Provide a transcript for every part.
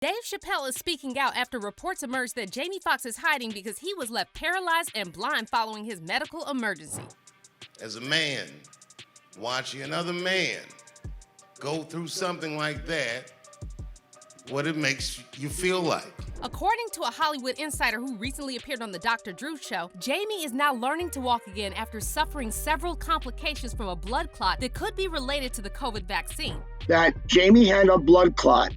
Dave Chappelle is speaking out after reports emerged that Jamie Foxx is hiding because he was left paralyzed and blind following his medical emergency. As a man, watching another man go through something like that, what it makes you feel like. According to a Hollywood insider who recently appeared on the Dr. Drew show, Jamie is now learning to walk again after suffering several complications from a blood clot that could be related to the COVID vaccine. That Jamie had a blood clot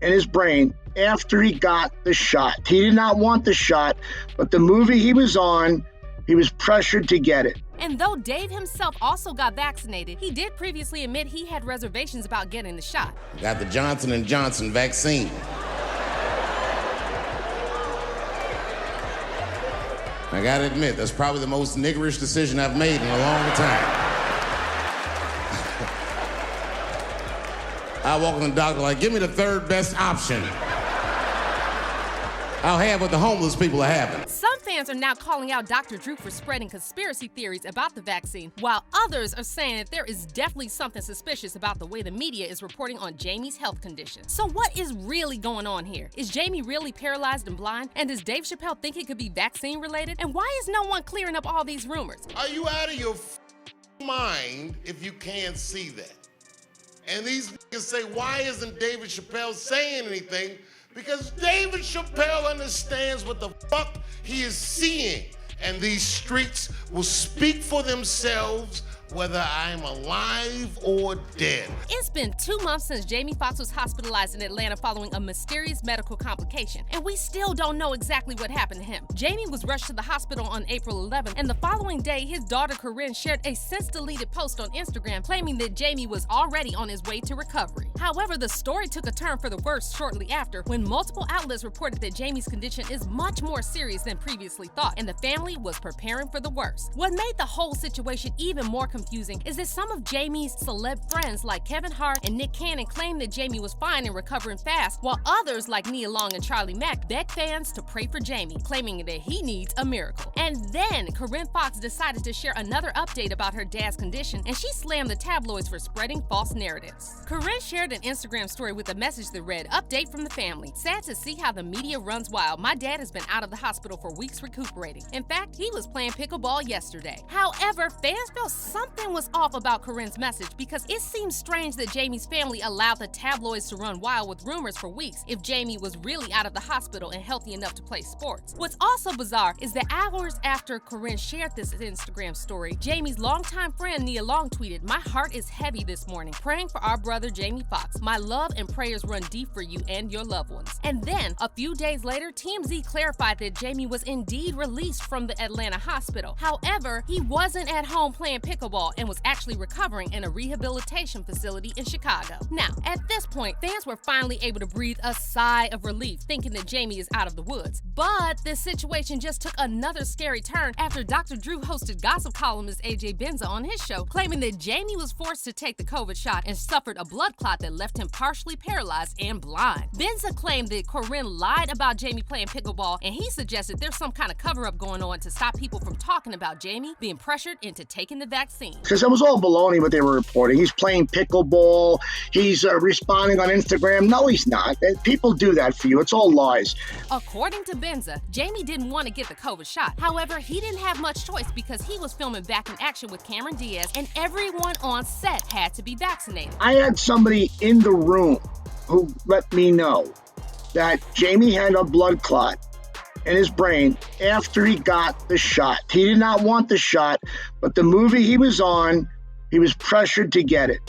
in his brain after he got the shot. He did not want the shot, but the movie he was on, he was pressured to get it. And though Dave himself also got vaccinated, he did previously admit he had reservations about getting the shot. Got the Johnson & Johnson vaccine. I gotta admit, that's probably the most niggerish decision I've made in a long time. I walk in the doctor like, give me the third best option. I'll have what the homeless people are having. Some fans are now calling out Dr. Drew for spreading conspiracy theories about the vaccine, while others are saying that there is definitely something suspicious about the way the media is reporting on Jamie's health condition. So what is really going on here? Is Jamie really paralyzed and blind? And does Dave Chappelle think it could be vaccine related? And why is no one clearing up all these rumors? Are you out of your mind if you can't see that? And these niggas say, why isn't David Chappelle saying anything? Because David Chappelle understands what the fuck he is seeing. And these streets will speak for themselves whether I'm alive or dead. It's been 2 months since Jamie Foxx was hospitalized in Atlanta following a mysterious medical complication, and we still don't know exactly what happened to him. Jamie was rushed to the hospital on April 11th, and the following day, his daughter Corinne shared a since-deleted post on Instagram claiming that Jamie was already on his way to recovery. However, the story took a turn for the worse shortly after, when multiple outlets reported that Jamie's condition is much more serious than previously thought, and the family was preparing for the worst. What made the whole situation even more confusing is that some of Jamie's celeb friends like Kevin Hart and Nick Cannon claimed that Jamie was fine and recovering fast, while others like Nia Long and Charlie Mack begged fans to pray for Jamie, claiming that he needs a miracle. And then Corinne Foxx decided to share another update about her dad's condition, and she slammed the tabloids for spreading false narratives. Corinne shared an Instagram story with a message that read, "Update from the family. Sad to see how the media runs wild. My dad has been out of the hospital for weeks recuperating. In fact, he was playing pickleball yesterday." However, fans felt something was off about Corinne's message because it seems strange that Jamie's family allowed the tabloids to run wild with rumors for weeks if Jamie was really out of the hospital and healthy enough to play sports. What's also bizarre is that hours after Corinne shared this Instagram story, Jamie's longtime friend Nia Long tweeted, "My heart is heavy this morning, praying for our brother Jamie Foxx. My love and prayers run deep for you and your loved ones." And then, a few days later, TMZ clarified that Jamie was indeed released from the Atlanta hospital. However, he wasn't at home playing pickleball and was actually recovering in a rehabilitation facility in Chicago. Now, at this point, fans were finally able to breathe a sigh of relief, thinking that Jamie is out of the woods. But this situation just took another scary turn after Dr. Drew hosted gossip columnist AJ Benza on his show, claiming that Jamie was forced to take the COVID shot and suffered a blood clot that left him partially paralyzed and blind. Benza claimed that Corinne lied about Jamie playing pickleball, and he suggested there's some kind of cover-up going on to stop people from talking about Jamie being pressured into taking the vaccine. Because it was all baloney what they were reporting. He's playing pickleball. He's responding on Instagram. No, he's not. People do that for you. It's all lies. According to Benza, Jamie didn't want to get the COVID shot. However, he didn't have much choice because he was filming Back in Action with Cameron Diaz, and everyone on set had to be vaccinated. I had somebody in the room who let me know that Jamie had a blood clot in his brain after he got the shot. He did not want the shot, but the movie he was on, he was pressured to get it.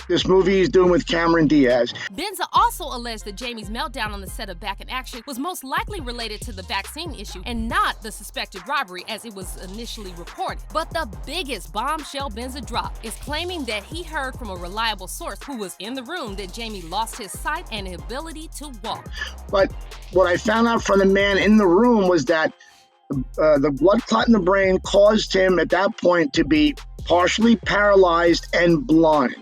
This movie he's doing with Cameron Diaz. Benza also alleged that Jamie's meltdown on the set of Back in Action was most likely related to the vaccine issue and not the suspected robbery as it was initially reported. But the biggest bombshell Benza dropped is claiming that he heard from a reliable source who was in the room that Jamie lost his sight and ability to walk. But what I found out from the man in the room was that the blood clot in the brain caused him at that point to be partially paralyzed and blind.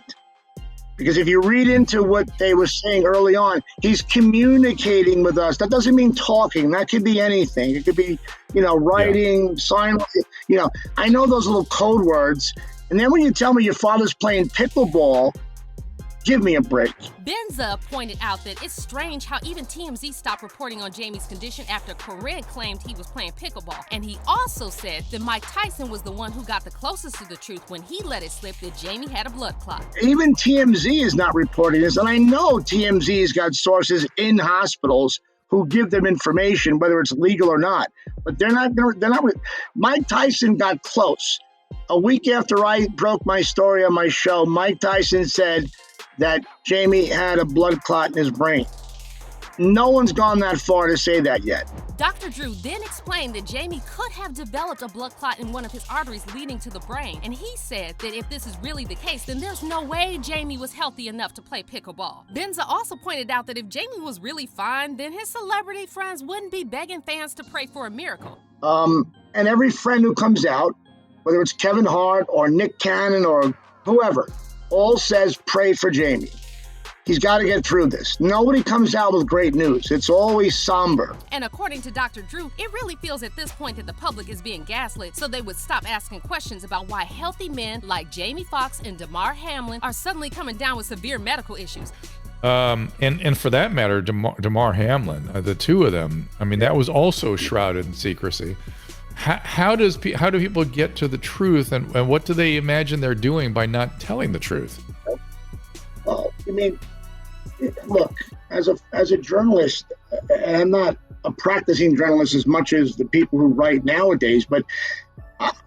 Because if you read into what they were saying early on, he's communicating with us. That doesn't mean talking. That could be anything. It could be, writing, sign. I know those little code words. And then when you tell me your father's playing pickleball, Give me a break. Benza pointed out that it's strange how even TMZ stopped reporting on Jamie's condition after Corinne claimed he was playing pickleball. And he also said that Mike Tyson was the one who got the closest to the truth when he let it slip that Jamie had a blood clot. Even TMZ is not reporting this, and I know TMZ's got sources in hospitals who give them information, whether it's legal or not. But they're not. Mike Tyson got close. A week after I broke my story on my show, Mike Tyson said that Jamie had a blood clot in his brain. No one's gone that far to say that yet. Dr. Drew then explained that Jamie could have developed a blood clot in one of his arteries leading to the brain. And he said that if this is really the case, then there's no way Jamie was healthy enough to play pickleball. Benza also pointed out that if Jamie was really fine, then his celebrity friends wouldn't be begging fans to pray for a miracle. And every friend who comes out, whether it's Kevin Hart or Nick Cannon or whoever, all says pray for Jamie. He's got to get through this. Nobody comes out with great news. It's always somber. And according to Dr. Drew, it really feels at this point that the public is being gaslit, so they would stop asking questions about why healthy men like Jamie Foxx and Damar Hamlin are suddenly coming down with severe medical issues. And for that matter, Damar Hamlin, the two of them, I mean, that was also shrouded in secrecy. How do people get to the truth, and what do they imagine they're doing by not telling the truth? Well, I mean, look, as a journalist, and I'm not a practicing journalist as much as the people who write nowadays, but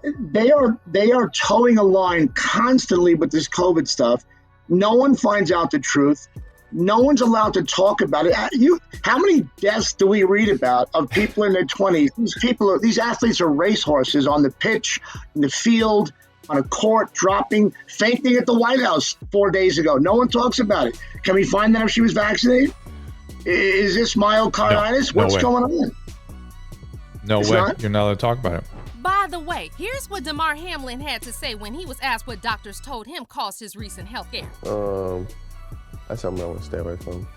they are towing a line constantly with this COVID stuff. No one finds out the truth. No one's allowed to talk about it. How many deaths do we read about of people in their 20s? These athletes are racehorses on the pitch, in the field, on a court, dropping, fainting at the White House 4 days ago. No one talks about it. Can we find out if she was vaccinated? Is this myocarditis? No What's way. going on? No It's way. not? You're not allowed to talk about it. By the way, here's what Damar Hamlin had to say when he was asked what doctors told him caused his recent health scare. That's something I want to stay away from.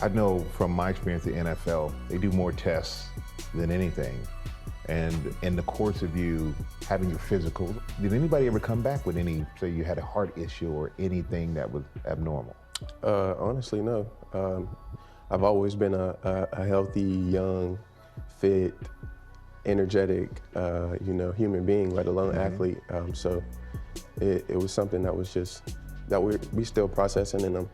I know from my experience at the NFL, they do more tests than anything. And in the course of you having your physical, did anybody ever come back with any, say you had a heart issue or anything that was abnormal? Honestly, no. I've always been a healthy, young, fit, energetic, human being, let alone athlete. So it was something that was just, that we still processing, and I'm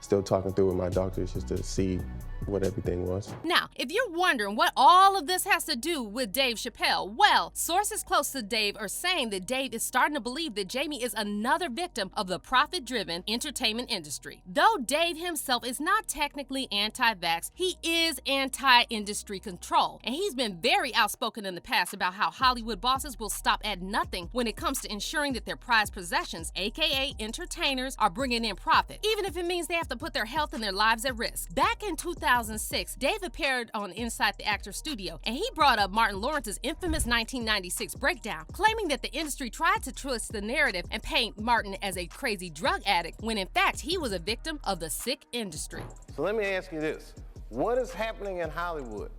still talking through with my doctors just to see what everything was. Now, if you're wondering what all of this has to do with Dave Chappelle, well, sources close to Dave are saying that Dave is starting to believe that Jamie is another victim of the profit-driven entertainment industry. Though Dave himself is not technically anti-vax, he is anti-industry control. And he's been very outspoken in the past about how Hollywood bosses will stop at nothing when it comes to ensuring that their prized possessions, aka entertainers, are bringing in profit, even if it means they have to put their health and their lives at risk. Back in 2006, Dave appeared on Inside the Actors Studio, and he brought up Martin Lawrence's infamous 1996 breakdown, claiming that the industry tried to twist the narrative and paint Martin as a crazy drug addict, when in fact he was a victim of the sick industry. So let me ask you this. What is happening in Hollywood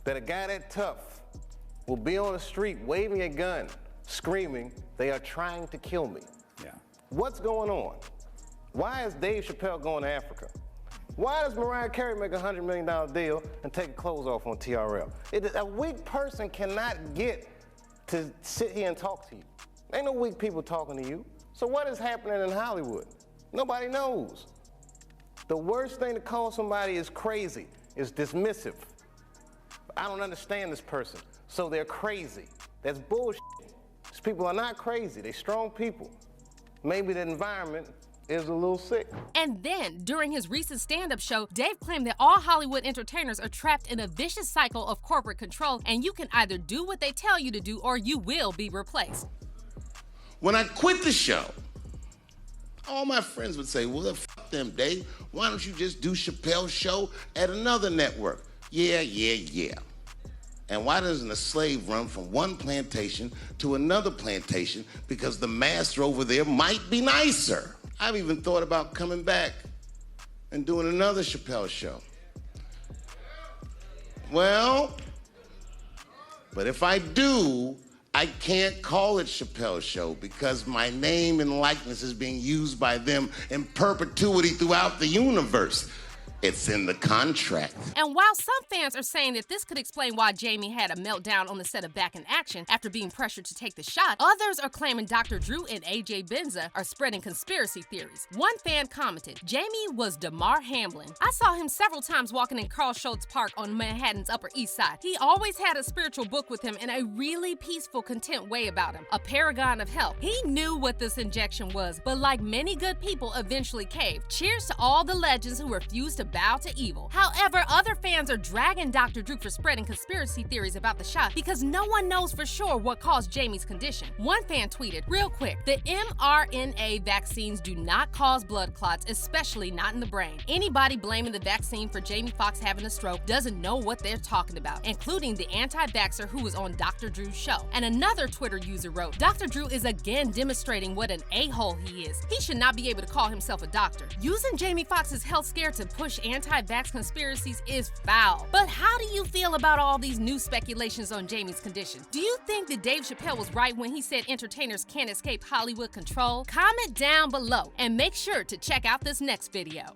that a guy that tough will be on the street waving a gun, screaming, "They are trying to kill me"? Yeah. What's going on? Why is Dave Chappelle going to Africa? Why does Mariah Carey make a $100 million deal and take clothes off on TRL? A weak person cannot get to sit here and talk to you. Ain't no weak people talking to you. So what is happening in Hollywood? Nobody knows. The worst thing to call somebody is crazy, is dismissive. I don't understand this person, so they're crazy. That's bullshit. These people are not crazy, they're strong people. Maybe the environment is a little sick. And then, during his recent stand-up show, Dave claimed that all Hollywood entertainers are trapped in a vicious cycle of corporate control, and you can either do what they tell you to do or you will be replaced. When I quit the show, all my friends would say, well, fuck them, Dave. Why don't you just do Chappelle's show at another network? Yeah. And why doesn't a slave run from one plantation to another plantation? Because the master over there might be nicer. I've even thought about coming back and doing another Chappelle show. Well, but if I do, I can't call it Chappelle's Show because my name and likeness is being used by them in perpetuity throughout the universe. It's in the contract. And while some fans are saying that this could explain why Jamie had a meltdown on the set of Back in Action after being pressured to take the shot, others are claiming Dr. Drew and AJ Benza are spreading conspiracy theories. One fan commented, "Jamie was Damar Hamlin. I saw him several times walking in Carl Schultz Park on Manhattan's Upper East Side. He always had a spiritual book with him in a really peaceful, content way about him. A paragon of health. He knew what this injection was, but like many good people, eventually caved. Cheers to all the legends who refused to bow to evil." However, other fans are dragging Dr. Drew for spreading conspiracy theories about the shot because no one knows for sure what caused Jamie's condition. One fan tweeted, "Real quick, the mRNA vaccines do not cause blood clots, especially not in the brain. Anybody blaming the vaccine for Jamie Foxx having a stroke doesn't know what they're talking about," including the anti-vaxxer who was on Dr. Drew's show. And another Twitter user wrote, "Dr. Drew is again demonstrating what an a-hole he is. He should not be able to call himself a doctor. Using Jamie Foxx's health scare to push anti-vax conspiracies is foul." But how do you feel about all these new speculations on Jamie's condition? Do you think that Dave Chappelle was right when he said entertainers can't escape Hollywood control? Comment down below and make sure to check out this next video.